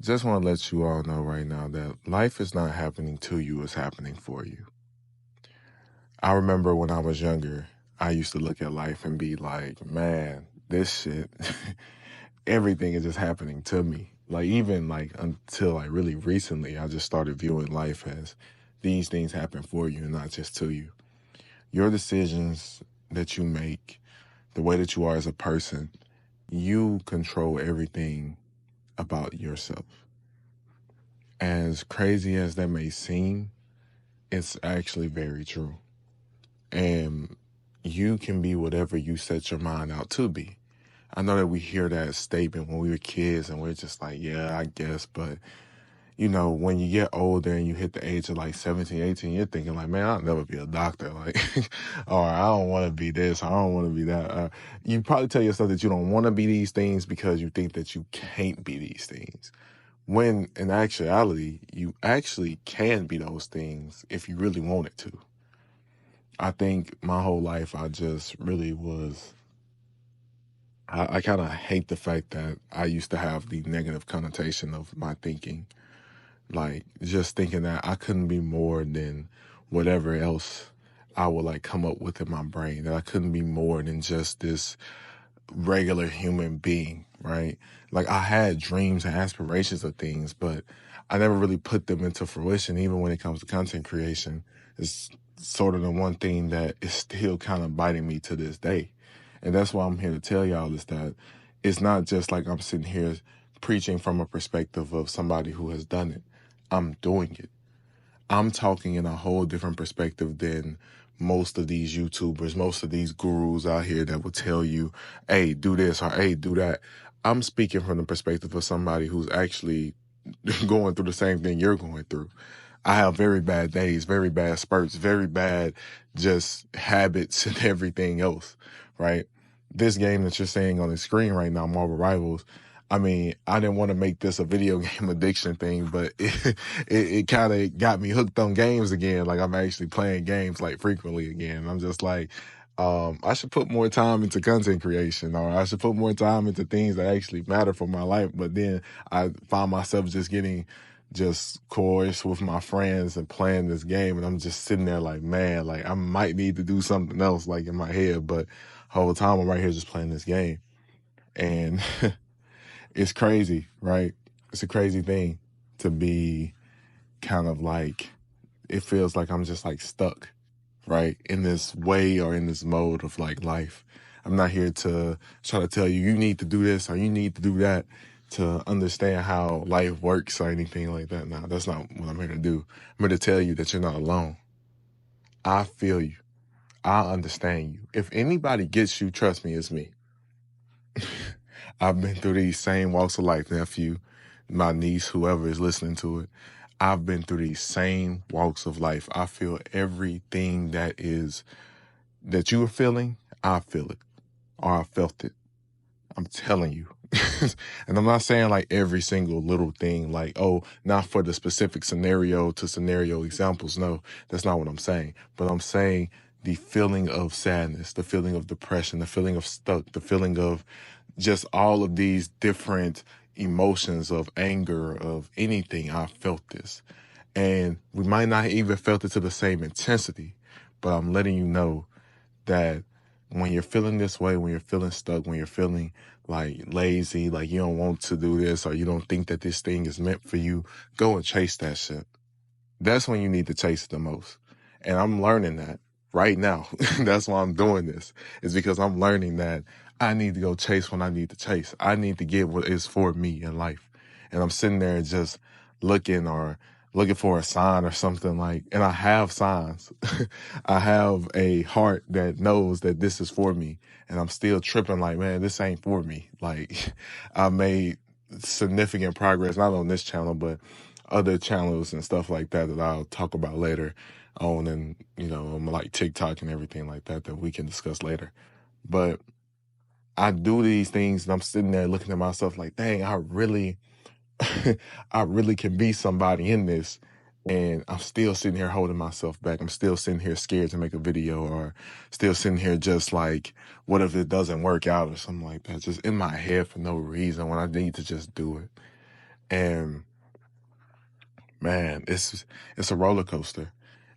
Just want to let you all know right now that life is not happening to you, it's happening for you. I remember when I was younger, I used to look at life and be like, man, this shit, everything is just happening to me. Like, even like until like really recently, I just started viewing life as these things happen for you and not just to you. Your decisions that you make, the way that you are as a person, you control everything about yourself. As crazy as that may seem, it's actually very true. And you can be whatever you set your mind out to be. I know that we hear that statement when we were kids and we're just like, yeah, I guess. But, when you get older and you hit the age of like 17, 18, you're thinking like, man, I'll never be a doctor. Like, or I don't want to be this, or I don't want to be that. You probably tell yourself that you don't want to be these things because you think that you can't be these things. When in actuality, you actually can be those things if you really wanted to. I think my whole life I just really was, I kind of hate the fact that I used to have the negative connotation of my thinking. Like, just thinking that I couldn't be more than whatever else I would like come up with in my brain, that I couldn't be more than just this regular human being, right? Like, I had dreams and aspirations of things, but I never really put them into fruition. Even when it comes to content creation, it's sort of the one thing that is still kind of biting me to this day. And that's why I'm here to tell y'all is that it's not just like I'm sitting here preaching from a perspective of somebody who has done it. I'm doing it. I'm talking in a whole different perspective than most of these YouTubers, most of these gurus out here that will tell you, hey, do this or hey, do that. I'm speaking from the perspective of somebody who's actually going through the same thing you're going through. I have very bad days, very bad spurts, very bad just habits and everything else, right? This game that you're seeing on the screen right now, Marvel Rivals, I mean, I didn't want to make this a video game addiction thing, but it kind of got me hooked on games again. Like, I'm actually playing games like frequently again. I'm just like, I should put more time into content creation, or I should put more time into things that actually matter for my life. But then I find myself just getting just coerced with my friends and playing this game. And I'm just sitting there like, man, like I might need to do something else like in my head. But whole time I'm right here just playing this game. And it's crazy, right? It's a crazy thing to be kind of like, it feels like I'm just like stuck, right? In this way or in this mode of like life. I'm not here to try to tell you, you need to do this or you need to do that to understand how life works or anything like that. No, that's not what I'm here to do. I'm here to tell you that you're not alone. I feel you. I understand you. If anybody gets you, trust me, it's me. I've been through these same walks of life, nephew, my niece, whoever is listening to it. I've been through these same walks of life. I feel everything that you are feeling, I feel it, or I felt it. I'm telling you. And I'm not saying like every single little thing, like, oh, not for the specific scenario to scenario examples. No, that's not what I'm saying. But I'm saying the feeling of sadness, the feeling of depression, the feeling of stuck, the feeling of just all of these different emotions of anger, of anything. I felt this. And we might not even felt it to the same intensity, but I'm letting you know that when you're feeling this way, when you're feeling stuck, when you're feeling like lazy, like you don't want to do this or you don't think that this thing is meant for you, go and chase that shit. That's when you need to chase it the most. And I'm learning that right now. That's why I'm doing this. It's because I'm learning that I need to go chase when I need to chase. I need to get what is for me in life. And I'm sitting there just looking for a sign or something like, and I have signs. I have a heart that knows that this is for me. And I'm still tripping like, man, this ain't for me. Like, I made significant progress, not on this channel, but other channels and stuff like that I'll talk about later on, and like TikTok and everything like that we can discuss later. But I do these things and I'm sitting there looking at myself like, dang, I really I really can be somebody in this. And I'm still sitting here holding myself back. I'm still sitting here scared to make a video, or still sitting here just like, what if it doesn't work out or something like that, just in my head for no reason when I need to just do it. And man, it's a roller coaster,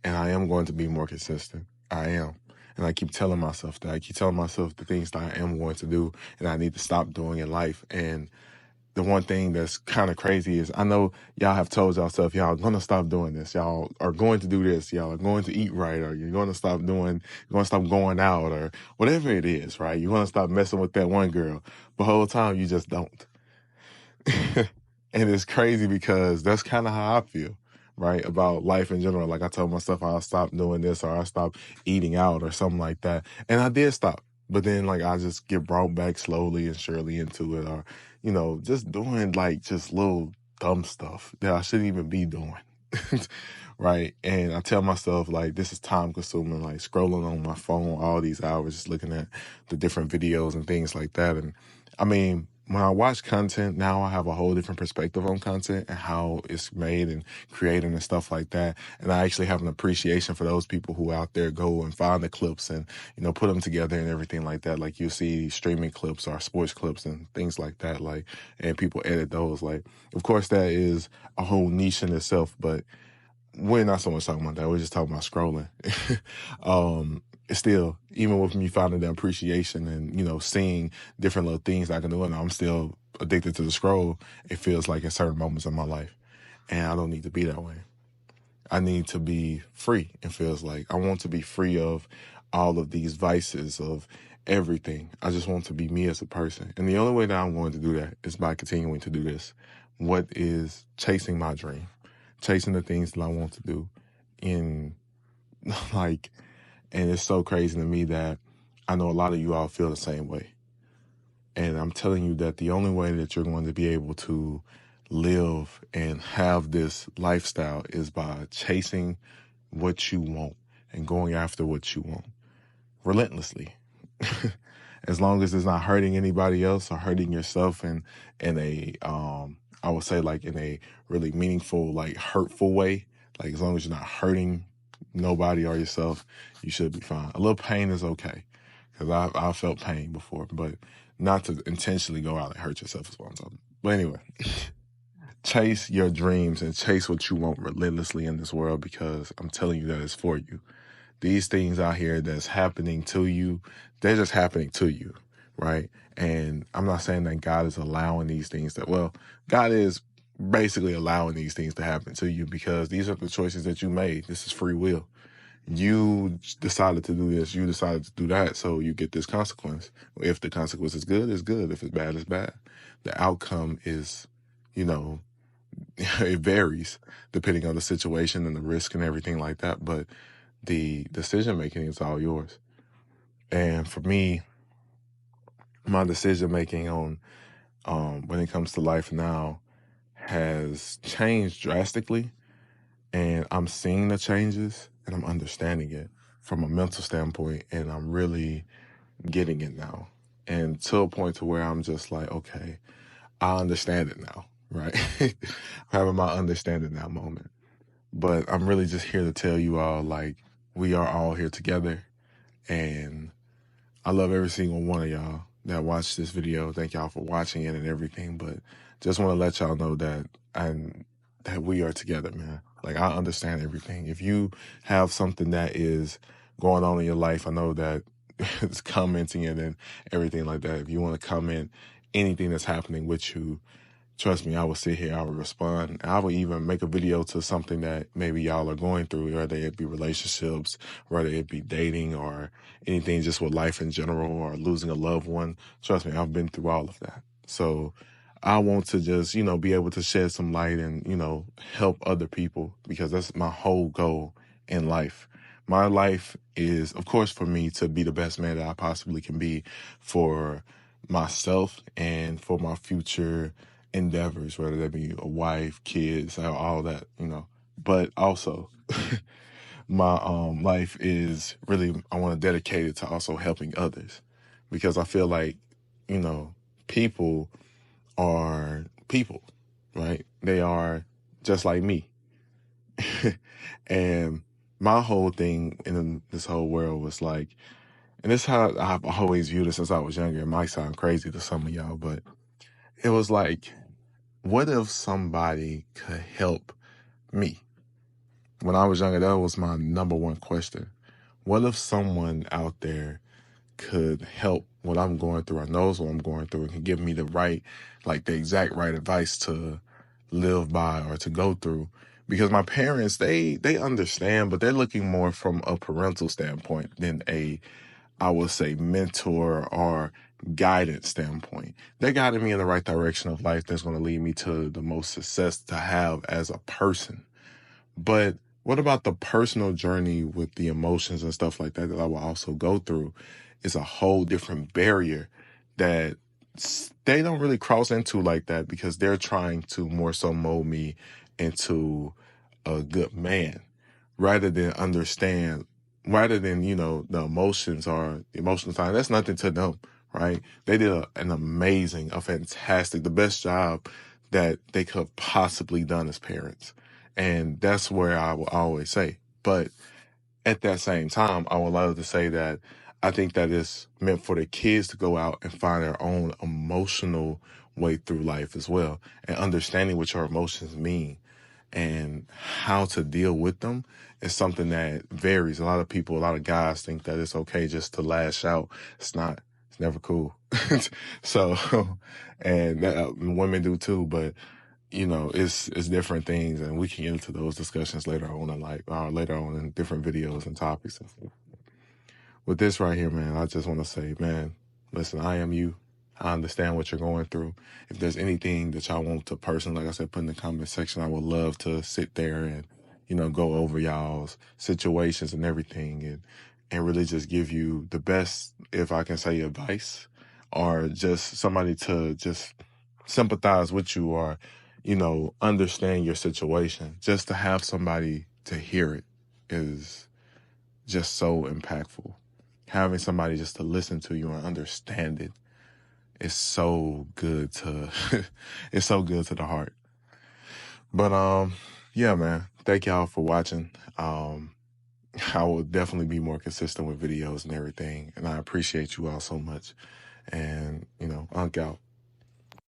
and I am going to be more consistent. I am. And I keep telling myself that. I keep telling myself the things that I am going to do and I need to stop doing in life. And the one thing that's kind of crazy is I know y'all have told yourself, y'all are going to stop doing this. Y'all are going to do this. Y'all are going to eat right, or you're going to stop going out, or whatever it is, right? You're going to stop messing with that one girl. But the whole time you just don't. And it's crazy because that's kind of how I feel, right? About life in general. Like I told myself I'll stop doing this or I'll stop eating out or something like that. And I did stop. But then like I just get brought back slowly and surely into it, or, just doing like just little dumb stuff that I shouldn't even be doing. Right. And I tell myself like this is time consuming, like scrolling on my phone all these hours, just looking at the different videos and things like that. And I mean, when I watch content, now I have a whole different perspective on content and how it's made and created and stuff like that. And I actually have an appreciation for those people who out there go and find the clips and, put them together and everything like that. Like you see streaming clips or sports clips and things like that, like, and people edit those. Like, of course, that is a whole niche in itself, but we're not so much talking about that. We're just talking about scrolling. Still, even with me finding the appreciation and, seeing different little things I can do, and I'm still addicted to the scroll, it feels like at certain moments of my life. And I don't need to be that way. I need to be free, it feels like. I want to be free of all of these vices, of everything. I just want to be me as a person. And the only way that I'm going to do that is by continuing to do this. What is chasing my dream? Chasing the things that I want to do in like, and it's so crazy to me that I know a lot of you all feel the same way. And I'm telling you that the only way that you're going to be able to live and have this lifestyle is by chasing what you want and going after what you want relentlessly. As long as it's not hurting anybody else or hurting yourself in a I would say like in a really meaningful, like hurtful way. Like as long as you're not hurting nobody or yourself, you should be fine. A little pain is okay, because I've felt pain before, but not to intentionally go out and hurt yourself is what I'm talking about. But anyway, chase your dreams and chase what you want relentlessly in this world, because I'm telling you that it's for you. These things out here that's happening to you, they're just happening to you, right? And I'm not saying that God is allowing these things God is basically allowing these things to happen to you because these are the choices that you made. This is free will. You decided to do this, you decided to do that, so you get this consequence. If the consequence is good, it's good. If it's bad, it's bad. The outcome is, it varies depending on the situation and the risk and everything like that, but the decision making is all yours. And for me, my decision making on when it comes to life now has changed drastically, and I'm seeing the changes and I'm understanding it from a mental standpoint, and I'm really getting it now, and to a point to where I'm just like, okay, I understand it now, right? Having my understanding now moment. But I'm really just here to tell you all, like, we are all here together, and I love every single one of y'all that watched this video. Thank y'all for watching it and everything. But just want to let y'all know that that we are together, man. Like, I understand everything. If you have something that is going on in your life, I know that it's commenting it and everything like that. If you want to comment anything that's happening with you, trust me, I will sit here, I will respond. I will even make a video to something that maybe y'all are going through, whether it be relationships, whether it be dating, or anything just with life in general, or losing a loved one. Trust me, I've been through all of that. So I want to just, be able to shed some light and, help other people, because that's my whole goal in life. My life is, of course, for me to be the best man that I possibly can be for myself and for my future endeavors, whether that be a wife, kids, all that, But also, my life is really, I want to dedicate it to also helping others, because I feel like, people are people, right? They are just like me. And my whole thing in this whole world was like, and this is how I've always viewed it since I was younger. It might sound crazy to some of y'all, but it was like, what if somebody could help me? When I was younger, that was my number one question. What if someone out there could help what I'm going through, or knows what I'm going through, and can give me the right, like the exact right advice to live by or to go through? Because my parents, they understand, but they're looking more from a parental standpoint than a, I would say, mentor or guidance standpoint. They're guiding me in the right direction of life that's going to lead me to the most success to have as a person. But what about the personal journey with the emotions and stuff like that that I will also go through? Is a whole different barrier that they don't really cross into like that, because they're trying to more so mold me into a good man rather than understand, rather than, the emotions or the emotional side. That's nothing to them, right? They did an amazing, a fantastic, the best job that they could have possibly done as parents. And that's where I will always say. But at that same time, I would love to say that I think that it's meant for the kids to go out and find their own emotional way through life as well, and understanding what your emotions mean and how to deal with them is something that varies. A lot of people, a lot of guys think that it's okay just to lash out. It's not. It's never cool. So, and women do too, but it's different things, and we can get into those discussions later on later on in different videos and topics and stuff. With this right here, man, I just want to say, man, listen, I am you. I understand what you're going through. If there's anything that y'all want to personally, like I said, put in the comment section, I would love to sit there and, go over y'all's situations and everything, and really just give you the best, if I can say, advice, or just somebody to just sympathize with you, or, understand your situation. Just to have somebody to hear it is just so impactful. Having somebody just to listen to you and understand it is so good to, it's so good to the heart. But, yeah, man, thank y'all for watching. I will definitely be more consistent with videos and everything. And I appreciate you all so much. And, Unk out.